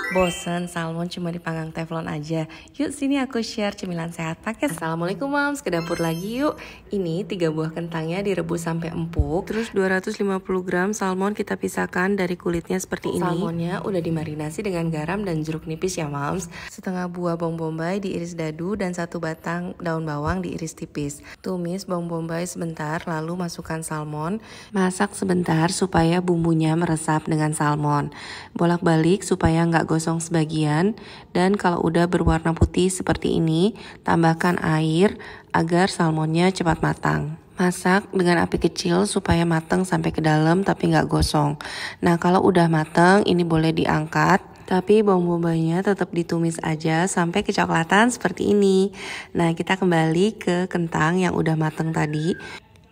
Bosen salmon cuma dipanggang teflon aja? Yuk sini aku share cemilan sehat pakai. Assalamualaikum moms, ke dapur lagi yuk. Ini 3 buah kentangnya direbus sampai empuk. Terus 250 gram salmon kita pisahkan dari kulitnya seperti ini. Salmonnya udah dimarinasi dengan garam dan jeruk nipis ya moms. Setengah buah bawang bombay diiris dadu dan 1 batang daun bawang diiris tipis. Tumis bawang bombay sebentar lalu masukkan salmon. Masak sebentar supaya bumbunya meresap dengan salmon. Bolak-balik supaya nggak gosong sebagian, dan kalau udah berwarna putih seperti ini, tambahkan air agar salmonnya cepat matang. Masak dengan api kecil supaya matang sampai ke dalam tapi nggak gosong. Nah kalau udah matang ini boleh diangkat, tapi bawang bombaynya tetap ditumis aja sampai kecoklatan seperti ini. Nah kita kembali ke kentang yang udah matang tadi.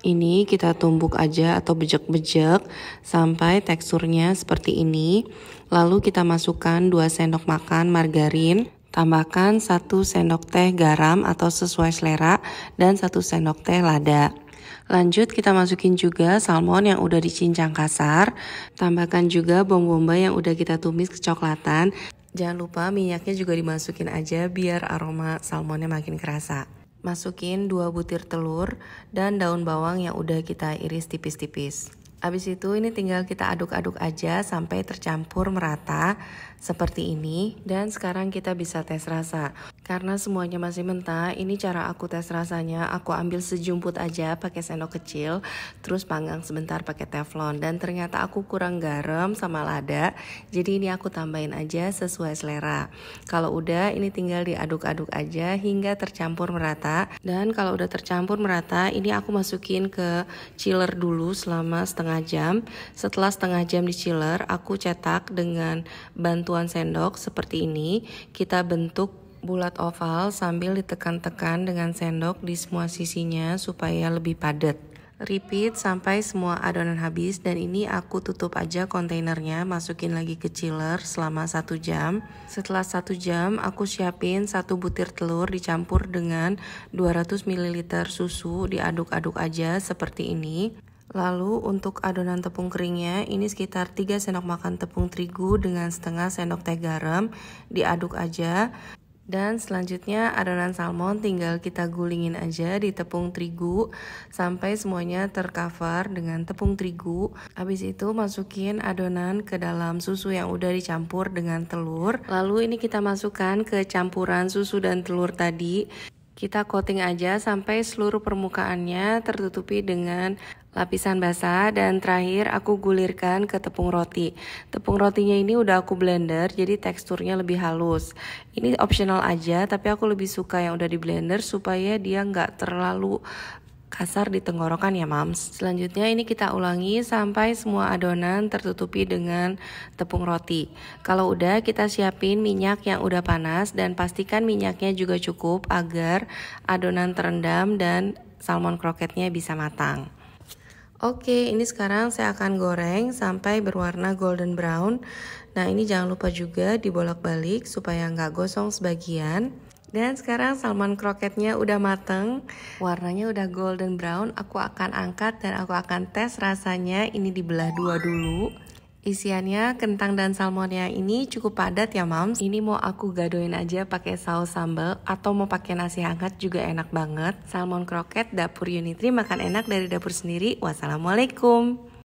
Ini kita tumbuk aja atau bejek-bejek sampai teksturnya seperti ini. Lalu kita masukkan 2 sendok makan margarin, tambahkan 1 sendok teh garam atau sesuai selera, dan 1 sendok teh lada. Lanjut kita masukin juga salmon yang udah dicincang kasar, tambahkan juga bawang bombay yang udah kita tumis kecoklatan. Jangan lupa minyaknya juga dimasukin aja biar aroma salmonnya makin kerasa. Masukin 2 butir telur dan daun bawang yang udah kita iris tipis-tipis. Habis itu ini tinggal kita aduk-aduk aja sampai tercampur merata seperti ini. Dan sekarang kita bisa tes rasa. Karena semuanya masih mentah, ini cara aku tes rasanya. Aku ambil sejumput aja pakai sendok kecil, terus panggang sebentar pakai teflon. Dan ternyata aku kurang garam sama lada, jadi ini aku tambahin aja sesuai selera. Kalau udah ini tinggal diaduk-aduk aja hingga tercampur merata. Dan kalau udah tercampur merata, ini aku masukin ke chiller dulu selama setengah jam. Setelah setengah jam di chiller, aku cetak dengan bantuan sendok seperti ini. Kita bentuk bulat oval sambil ditekan-tekan dengan sendok di semua sisinya supaya lebih padat. Repeat sampai semua adonan habis, dan ini aku tutup aja kontainernya, masukin lagi ke chiller selama 1 jam. Setelah 1 jam aku siapin 1 butir telur dicampur dengan 200 ml susu, diaduk-aduk aja seperti ini. Lalu untuk adonan tepung keringnya ini sekitar 3 sendok makan tepung terigu dengan setengah sendok teh garam, diaduk aja. Dan selanjutnya adonan salmon tinggal kita gulingin aja di tepung terigu sampai semuanya tercover dengan tepung terigu. Habis itu masukin adonan ke dalam susu yang udah dicampur dengan telur. Lalu ini kita masukkan ke campuran susu dan telur tadi. Kita coating aja sampai seluruh permukaannya tertutupi dengan lapisan basah, dan terakhir aku gulirkan ke tepung roti. Tepung rotinya ini udah aku blender jadi teksturnya lebih halus. Ini optional aja, tapi aku lebih suka yang udah di blender supaya dia nggak terlalu kasar di tenggorokan ya mams. Selanjutnya ini kita ulangi sampai semua adonan tertutupi dengan tepung roti. Kalau udah kita siapin minyak yang udah panas dan pastikan minyaknya juga cukup agar adonan terendam dan salmon kroketnya bisa matang. Oke, ini sekarang saya akan goreng sampai berwarna golden brown. Nah ini jangan lupa juga dibolak-balik supaya nggak gosong sebagian. Dan sekarang salmon kroketnya udah mateng, warnanya udah golden brown. Aku akan angkat dan aku akan tes rasanya. Ini dibelah 2 dulu. Isiannya kentang dan salmonnya ini cukup padat ya moms. Ini mau aku gadoin aja pakai saus sambal atau mau pakai nasi hangat juga enak banget. Salmon kroket dapur Unitri, makan enak dari dapur sendiri. Wassalamualaikum.